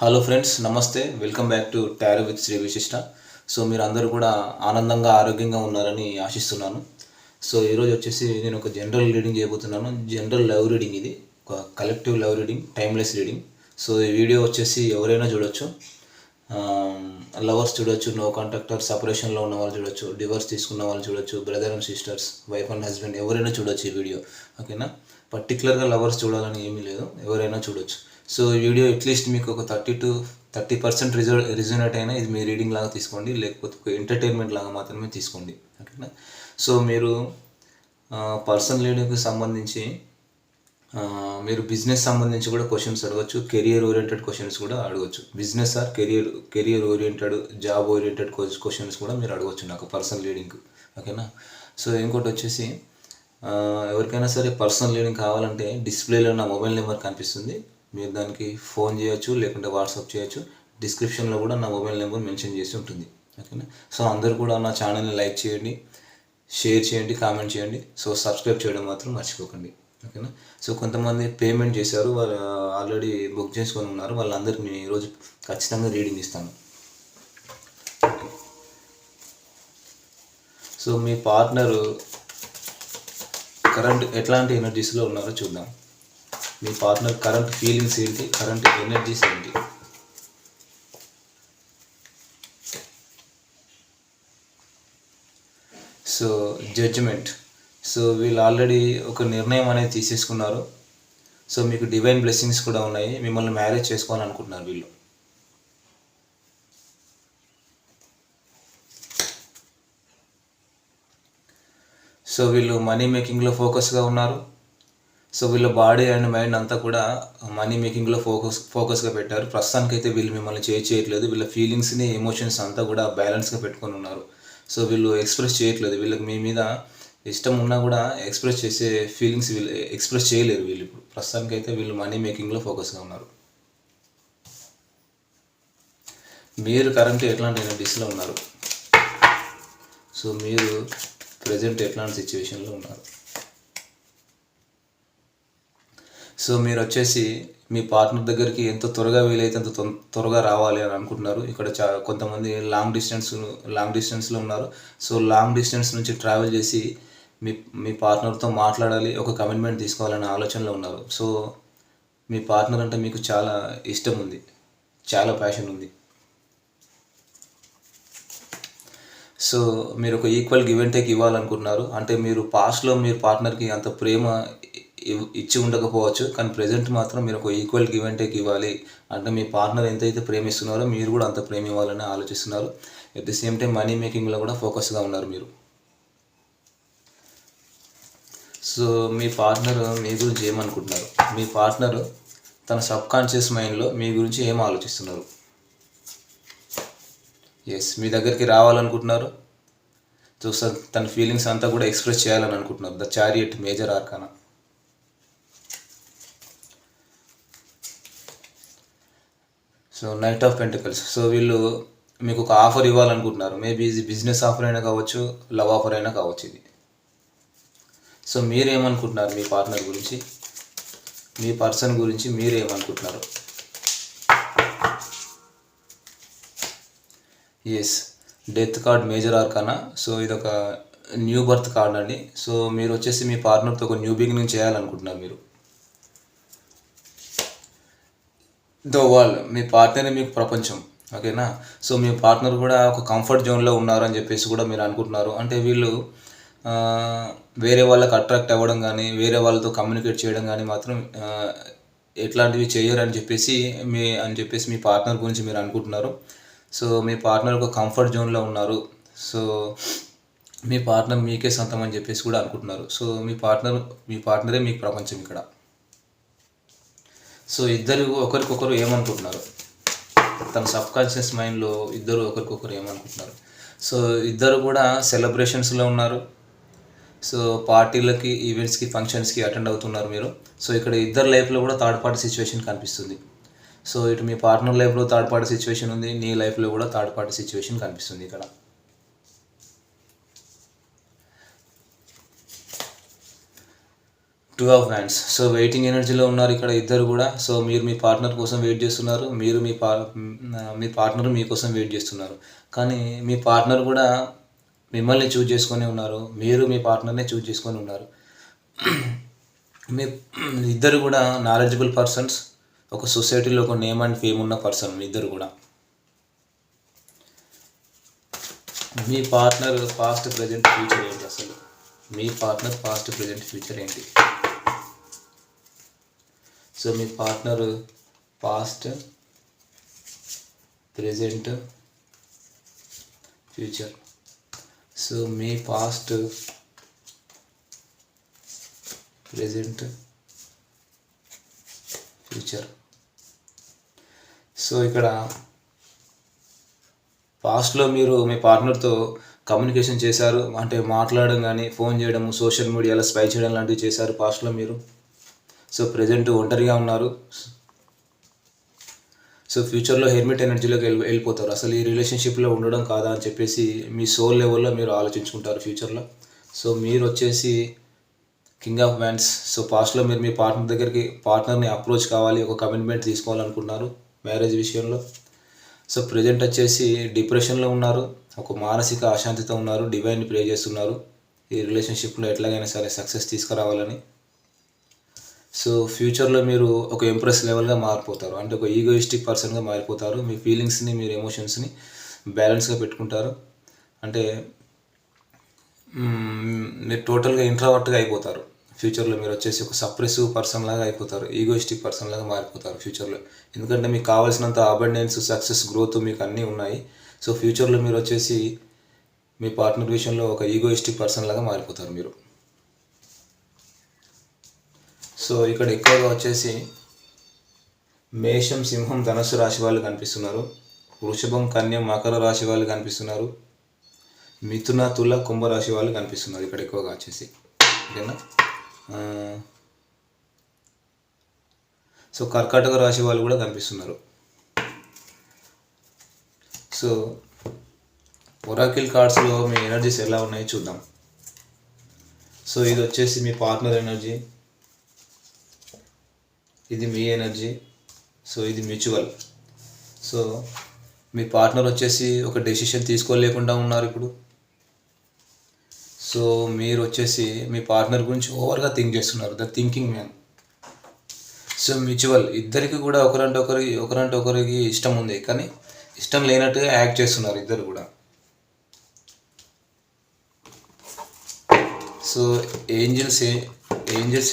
Hello friends, నమస్తే. Welcome back to tarot with Shri Vishishta. So మీరు అందరూ కూడా ఆనందంగా ఆరోగ్యంగా ఉన్నారని ఆశిస్తున్నాను. సో ఈరోజు వచ్చేసి నేను ఒక జనరల్ రీడింగ్ చేయబోతున్నాను. జనరల్ లవ్ రీడింగ్, ఇది ఒక collective love reading, timeless reading. So ఈ వీడియో వచ్చేసి ఎవరైనా చూడొచ్చు. లవర్స్ చూడొచ్చు, నో కాంటాక్టర్, సపరేషన్లో ఉన్న వాళ్ళు చూడొచ్చు, డివోర్స్ తీసుకున్న వాళ్ళు చూడొచ్చు, brother and sisters, wife and husband, ఎవరైనా చూడొచ్చు ఈ వీడియో. ఓకేనా? పర్టికులర్గా లవర్స్ చూడాలని ఏమీ లేదు, ఎవరైనా చూడొచ్చు. సో ఈ వీడియో అట్లీస్ట్ మీకు ఒక 30% రిజనేట్ అయినా ఇది మీ రీడింగ్ లాగా తీసుకోండి, లేకపోతే ఒక ఎంటర్టైన్మెంట్ లాగా మాత్రమే తీసుకోండి. ఓకేనా? సో మీరు పర్సనల్ రీడింగ్కి సంబంధించి మీరు బిజినెస్ సంబంధించి కూడా క్వశ్చన్స్ అడగచ్చు, కెరియర్ ఓరియంటెడ్ క్వశ్చన్స్ కూడా అడగచ్చు. Business or career oriented, job oriented questions కూడా మీరు అడగచ్చు నాకు పర్సనల్ రీడింగ్. ఓకేనా? సో ఇంకోటి వచ్చేసి ఎవరికైనా సరే పర్సనల్ రీడింగ్ కావాలంటే డిస్ప్లేలో నా మొబైల్ నెంబర్ కనిపిస్తుంది, మీరు దానికి ఫోన్ చేయొచ్చు, లేకుంటే వాట్సాప్ చేయొచ్చు. డిస్క్రిప్షన్లో కూడా నా మొబైల్ నెంబర్ మెన్షన్ చేసి ఉంటుంది. ఓకేనా? సో అందరూ కూడా నా ఛానల్ని లైక్ చేయండి, షేర్ చేయండి, కామెంట్ చేయండి. సో సబ్స్క్రైబ్ చేయడం మాత్రం మర్చిపోకండి. ఓకేనా? సో కొంతమంది పేమెంట్ చేశారు, వాళ్ళు ఆల్రెడీ బుక్ చేసుకొని ఉన్నారు, వాళ్ళందరికీ నేను ఈరోజు ఖచ్చితంగా రీడింగ్ ఇస్తాను. సో మీ పార్ట్నర్ కరెంట్ ఎట్లాంటి ఎనర్జీస్లో ఉన్నారో చూద్దాం. మీ పార్ట్నర్ కరెంట్ ఫీలింగ్స్ ఏంటి, కరెంట్ ఎనర్జీస్ ఏంటి? So judgement. సో వీళ్ళు ఆల్రెడీ ఒక నిర్ణయం అనేది తీసేసుకున్నారు. సో మీకు డివైన్ బ్లెస్సింగ్స్ కూడా ఉన్నాయి, మిమ్మల్ని మ్యారేజ్ చేసుకోవాలనుకుంటున్నారు వీళ్ళు. సో వీళ్ళు మనీ మేకింగ్లో ఫోకస్గా ఉన్నారు. సో వీళ్ళ బాడీ అండ్ మైండ్ అంతా కూడా మనీ మేకింగ్లో ఫోకస్గా పెట్టారు. ప్రస్తుతానికైతే వీళ్ళు మిమ్మల్ని చేయట్లేదు. వీళ్ళ ఫీలింగ్స్ని, ఎమోషన్స్ అంతా కూడా బ్యాలెన్స్గా పెట్టుకొని ఉన్నారు. సో వీళ్ళు ఎక్స్ప్రెస్ చేయట్లేదు. వీళ్ళకి మీ మీద ఇష్టం ఉన్నా కూడా ఎక్స్ప్రెస్ చేసే ఫీలింగ్స్ వీళ్ళు ఎక్స్ప్రెస్ చేయలేరు. వీళ్ళు ఇప్పుడు ప్రస్తుతానికైతే వీళ్ళు మనీ మేకింగ్లో ఫోకస్గా ఉన్నారు. మీరు కరెంట్ ఎట్లాంటి ఎనర్జీస్లో ఉన్నారు? సో మీరు ప్రజెంట్ ఎట్లాంటి సిచ్యువేషన్లో ఉన్నారు? సో మీరు వచ్చేసి మీ పార్ట్నర్ దగ్గరికి ఎంత త్వరగా వీలైతే అంత త్వరగా రావాలి అని అనుకుంటున్నారు. ఇక్కడ కొంతమంది లాంగ్ డిస్టెన్స్లో ఉన్నారు. సో లాంగ్ డిస్టెన్స్ నుంచి ట్రావెల్ చేసి మీ పార్ట్నర్తో మాట్లాడాలి, ఒక కమిట్మెంట్ తీసుకోవాలనే ఆలోచనలో ఉన్నారు. సో మీ పార్ట్నర్ అంటే మీకు చాలా ఇష్టం ఉంది, చాలా ప్యాషన్ ఉంది. సో మీరు ఒక ఈక్వల్ గివ్ అండ్ టేక్ ఇవ్వాలనుకుంటున్నారు. అంటే మీరు పాస్ట్లో మీరు పార్ట్నర్కి అంత ప్రేమ ఇచ్చి ఉండకపోవచ్చు, కానీ ప్రజెంట్ మాత్రం మీరు ఒక ఈక్వల్ గివ్ అండ్ టేక్ ఇవ్వాలి. అంటే మీ పార్ట్నర్ ఎంతైతే ప్రేమిస్తున్నారో మీరు కూడా అంత ప్రేమ ఇవ్వాలని ఆలోచిస్తున్నారు. At the same time money మేకింగ్లో కూడా ఫోకస్గా ఉన్నారు మీరు. సో మీ పార్ట్నర్ మీ గురించి ఏమనుకుంటున్నారు? మీ పార్ట్నర్ తన సబ్కాన్షియస్ మైండ్లో మీ గురించి ఏం ఆలోచిస్తున్నారు? ఎస్, మీ దగ్గరికి రావాలనుకుంటున్నారు. సో తన ఫీలింగ్స్ అంతా కూడా ఎక్స్ప్రెస్ చేయాలని అనుకుంటున్నారు. The chariot, major arcana. So knight of pentacles. So వీళ్ళు మీకు ఒక ఆఫర్ ఇవ్వాలనుకుంటున్నారు. మేబీ ఇది బిజినెస్ ఆఫర్ అయినా కావచ్చు, లవ్ ఆఫర్ అయినా కావచ్చు ఇది. సో మీరేమనుకుంటున్నారు మీ పార్ట్నర్ గురించి, మీ పర్సన్ గురించి మీరేమనుకుంటున్నారు? Yes, death card, major arcana. So ఇది ఒక న్యూ బర్త్ కార్డ్ అండి. సో మీరు వచ్చేసి మీ పార్ట్నర్తో ఒక న్యూ బిగినింగ్ చేయాలనుకుంటున్నారు మీరు. దో వాల్, మీ పార్ట్నరే మీకు ప్రపంచం. ఓకేనా? సో మీ పార్ట్నర్ కూడా ఒక కంఫర్ట్ జోన్లో ఉన్నారు అని చెప్పేసి కూడా మీరు అనుకుంటున్నారు. అంటే వీళ్ళు వేరే వాళ్ళకి అట్రాక్ట్ అవ్వడం కానీ, వేరే వాళ్ళతో కమ్యూనికేట్ చేయడం కానీ మాత్రం ఎట్లాంటివి చేయరు అని చెప్పేసి మీ పార్ట్నర్ గురించి మీరు అనుకుంటున్నారు. సో మీ పార్ట్నర్ ఒక కంఫర్ట్ జోన్లో ఉన్నారు. సో మీ పార్ట్నర్ మీకే సొంతం అని చెప్పేసి కూడా అనుకుంటున్నారు. సో మీ పార్ట్నరే మీకు ప్రపంచం ఇక్కడ. సో ఇద్దరు ఒకరికొకరు ఏమనుకుంటున్నారు? తన సబ్కాన్షియస్ మైండ్లో ఇద్దరు ఒకరికొకరు ఏమనుకుంటున్నారు? సో ఇద్దరు కూడా సెలబ్రేషన్స్లో ఉన్నారు. సో పార్టీలకి, ఈవెంట్స్కి, ఫంక్షన్స్కి అటెండ్ అవుతున్నారు మీరు. సో ఇక్కడ ఇద్దరు లైఫ్లో కూడా థర్డ్ పార్టీ సిచ్యువేషన్ కనిపిస్తుంది. సో ఇటు మీ పార్ట్నర్ లైఫ్లో థర్డ్ పార్టీ సిచ్యువేషన్ ఉంది, నీ లైఫ్లో కూడా థర్డ్ పార్టీ సిచ్యువేషన్ కనిపిస్తుంది ఇక్కడ. Two of hands. So waiting ఎనర్జీలో ఉన్నారు ఇక్కడ ఇద్దరు కూడా. సో మీరు మీ పార్ట్నర్ కోసం వెయిట్ చేస్తున్నారు, మీరు మీ పార్ట్నర్ మీకోసం వెయిట్ చేస్తున్నారు. కానీ మీ పార్ట్నర్ కూడా మిమ్మల్ని చూజ్ చేసుకొని ఉన్నారు, మీరు మీ పార్ట్నర్నే చూజ్ చేసుకొని ఉన్నారు. మీ ఇద్దరు కూడా నాలెడ్జబుల్ పర్సన్స్, ఒక సొసైటీలో ఒక నేమ్ అండ్ ఫేమ్ ఉన్న పర్సన్ ఇద్దరు కూడా. మీ పార్ట్నర్ పాస్ట్ ప్రజెంట్ ఫ్యూచర్ ఏంటి అసలు? మీ పార్ట్నర్ పాస్ట్ ప్రజెంట్ ఫ్యూచర్ ఏంటి? సో మీ partner past present future. So మీ పాస్ట్ ప్రజెంట్ ఫ్యూచర్. సో ఇక్కడ పాస్ట్లో మీరు మీ పార్ట్నర్తో కమ్యూనికేషన్ చేశారు, అంటే మాట్లాడడం కానీ ఫోన్ చేయడం, సోషల్ మీడియాలో స్పై చేయడం లాంటివి చేశారు పాస్ట్లో మీరు. సో ప్రజెంట్ ఒంటరిగా ఉన్నారు. సో ఫ్యూచర్లో హెర్మిట్ ఎనర్జీలోకి వెళ్ళిపోతారు. అసలు ఈ రిలేషన్షిప్లో ఉండడం కాదా అని చెప్పేసి మీ సోల్ లెవెల్లో మీరు ఆలోచించుకుంటారు ఫ్యూచర్లో. సో మీరు వచ్చేసి కింగ్ ఆఫ్ వ్యాండ్స్. సో పాస్ట్లో మీరు మీ పార్ట్నర్ని అప్రోచ్ కావాలి, ఒక కమిట్మెంట్ తీసుకోవాలనుకున్నారు మ్యారేజ్ విషయంలో. సో ప్రజెంట్ వచ్చేసి డిప్రెషన్లో ఉన్నారు, ఒక మానసిక అశాంతితో ఉన్నారు, డివైన్ని ప్రే చేస్తున్నారు ఈ రిలేషన్షిప్లో ఎట్లాగైనా సరే సక్సెస్ తీసుకురావాలని. సో ఫ్యూచర్లో మీరు ఒక ఎంప్రెస్ లెవెల్గా మారిపోతారు, అంటే ఒక ఈగోయిస్టిక్ పర్సన్గా మారిపోతారు. మీ ఫీలింగ్స్ని, మీరు ఎమోషన్స్ని బ్యాలెన్స్గా పెట్టుకుంటారు. అంటే మీరు టోటల్గా ఇంట్రావర్ట్గా అయిపోతారు ఫ్యూచర్లో. మీరు వచ్చేసి ఒక సప్రెసివ్ పర్సన్ లాగా అయిపోతారు, ఈగోయిస్టిక్ పర్సన్ లాగా మారిపోతారు ఫ్యూచర్లో. ఎందుకంటే మీకు కావాల్సినంత అబండెన్స్, సక్సెస్, గ్రోత్ మీకు అన్నీ ఉన్నాయి. సో ఫ్యూచర్లో మీరు వచ్చేసి మీ పార్ట్నర్ విషయంలో ఒక ఈగోయిస్టిక్ పర్సన్ లాగా మారిపోతారు మీరు. సో ఇక్కడ ఎక్కువగా వచ్చేసి మేషం, సింహం, ధనుస్సు రాశి వాళ్ళు కనిపిస్తున్నారు. వృషభం, కన్య, మకర రాశి వాళ్ళు కనిపిస్తున్నారు. మిథున, తుల, కుంభరాశి వాళ్ళు కనిపిస్తున్నారు ఇక్కడ ఎక్కువగా వచ్చేసి. ఓకేనా? సో కర్కాటక రాశి వాళ్ళు కూడా కనిపిస్తున్నారు. సో ఒరాకిల్ కార్డ్స్లో మీ ఎనర్జీస్ ఎలా ఉన్నాయో చూద్దాం. సో ఇది వచ్చేసి మీ పార్ట్నర్ ఎనర్జీ, ఇది మీ ఎనర్జీ. సో ఇది మ్యూచువల్. సో మీ పార్ట్నర్ వచ్చేసి ఒక డెసిషన్ తీసుకోలేకుండా ఉన్నారు ఇప్పుడు. సో మీరు వచ్చేసి మీ పార్ట్నర్ గురించి ఓవర్గా థింక్ చేస్తున్నారు, the thinking man. So mutual, ఇద్దరికి కూడా ఒకరంటే ఒకరికి ఇష్టం ఉంది, కానీ ఇష్టం లేనట్టుగా యాక్ట్ చేస్తున్నారు ఇద్దరు కూడా. సో ఏంజల్స్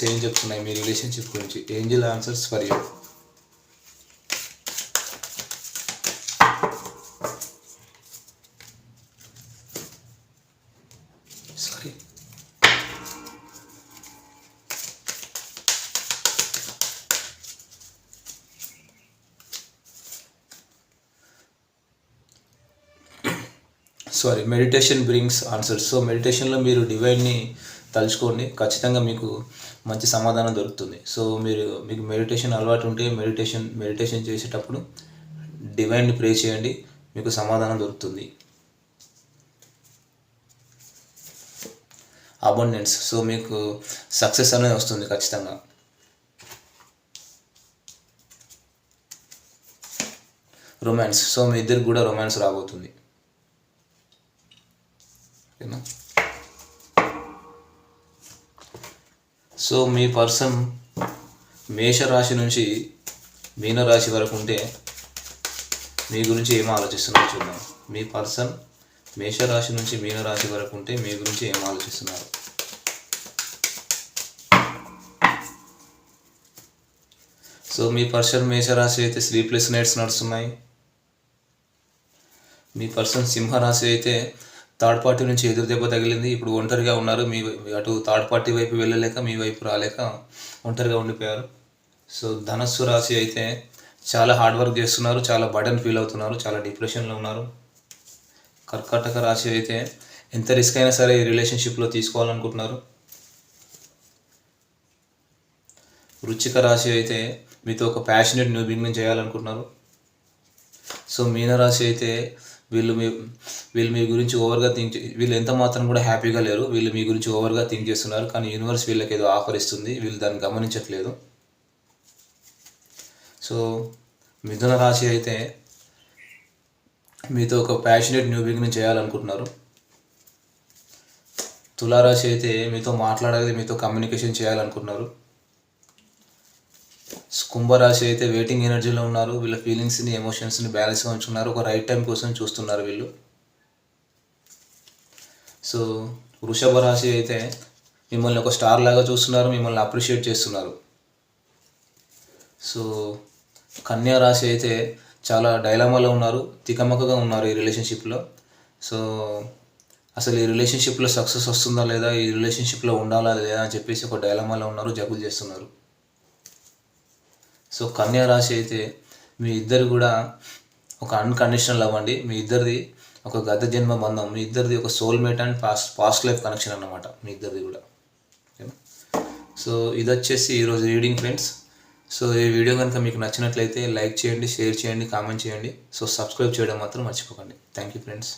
ఏం చెప్తున్నాయి మీ రిలేషన్షిప్ గురించి? Angel answers for you. Sorry, meditation brings answers. So మెడిటేషన్లో మీరు డివైన్ని తలుచుకోండి, ఖచ్చితంగా మీకు మంచి సమాధానం దొరుకుతుంది. సో మీకు మెడిటేషన్ అలవాటు ఉంటే మెడిటేషన్ చేసేటప్పుడు డివైన్ని ప్రే చేయండి, మీకు సమాధానం దొరుకుతుంది. అబండెన్స్, సో మీకు సక్సెస్ అనేది వస్తుంది ఖచ్చితంగా. రొమాన్స్, సో మీ ఇద్దరికి కూడా రొమాన్స్ రాబోతుంది. ఓకేనా? సో మీ పర్సన్ మేషరాశి నుంచి మీనరాశి వరకు ఉంటే మీ గురించి ఏం ఆలోచిస్తున్నారో చూద్దాం. మీ పర్సన్ మేషరాశి నుంచి మీనరాశి వరకు ఉంటే మీ గురించి ఏం ఆలోచిస్తున్నారు? సో మీ పర్సన్ మేషరాశి అయితే స్లీప్లెస్ నైట్స్ నడుస్తున్నాయి. మీ పర్సన్ సింహరాశి అయితే థర్డ్ పార్టీ నుంచి ఎదురు దెబ్బ తగిలింది, ఇప్పుడు ఒంటరిగా ఉన్నారు. మీ అటు థర్డ్ పార్టీ వైపు వెళ్ళలేక, మీ వైపు రాలేక ఒంటరిగా ఉండిపోయారు. సో ధనస్సు రాశి అయితే చాలా హార్డ్ వర్క్ చేస్తున్నారు, చాలా బర్డెన్ ఫీల్ అవుతున్నారు, చాలా డిప్రెషన్లో ఉన్నారు. కర్కాటక రాశి అయితే ఎంత రిస్క్ అయినా సరే ఈ రిలేషన్షిప్లో తీసుకోవాలనుకుంటున్నారు. వృశ్చిక రాశి అయితే మీతో ఒక ప్యాషనేట్ న్యూ బిగినింగ్ చేయాలనుకుంటున్నారు. సో మీనరాశి అయితే వీళ్ళు మీ గురించి ఓవర్గా వీళ్ళు ఎంత మాత్రం కూడా హ్యాపీగా లేరు. వీళ్ళు మీ గురించి ఓవర్గా థింక్ చేస్తున్నారు, కానీ యూనివర్స్ వీళ్ళకి ఏదో ఆఫర్ ఇస్తుంది, వీళ్ళు దాన్ని గమనించట్లేదు. సో మిథున రాశి అయితే మీతో ఒక ప్యాషనేట్ న్యూ బిగినింగ్ చేయాలనుకుంటున్నారు. తులారాశి అయితే మీతో మాట్లాడాలి, మీతో కమ్యూనికేషన్ చేయాలనుకుంటున్నారు. కుంభరాశి అయితే వెయిటింగ్ ఎనర్జీలో ఉన్నారు. వీళ్ళ ఫీలింగ్స్ని ఎమోషన్స్ని బ్యాలెన్స్గా ఉంచుకున్నారు. ఒక రైట్ టైం కోసం చూస్తున్నారు వీళ్ళు. సో వృషభ రాశి అయితే మిమ్మల్ని ఒక స్టార్ లాగా చూస్తున్నారు, మిమ్మల్ని అప్రిషియేట్ చేస్తున్నారు. సో కన్యా రాశి అయితే చాలా డైలమాలో ఉన్నారు, తికమకగా ఉన్నారు ఈ రిలేషన్షిప్లో. సో అసలు ఈ రిలేషన్షిప్లో సక్సెస్ వస్తుందా లేదా, ఈ రిలేషన్షిప్లో ఉండాలా లేదా అని చెప్పేసి ఒక డైలమాలో ఉన్నారు, జగులు చేస్తున్నారు. సో కన్యా రాశి అయితే మీ ఇద్దరు కూడా ఒక అన్కండిషనల్ అవ్వండి. మీ ఇద్దరిది ఒక గత జన్మ బంధం, మీ ఇద్దరిది ఒక soulmate and past life connection అన్నమాట మీ ఇద్దరిది కూడా. సో ఇది వచ్చేసి ఈరోజు రీడింగ్ ఫ్రెండ్స్. సో ఈ వీడియో కనుక మీకు నచ్చినట్లయితే లైక్ చేయండి, షేర్ చేయండి, కామెంట్ చేయండి. సో సబ్స్క్రైబ్ చేయడం మాత్రం మర్చిపోకండి. Thank you friends.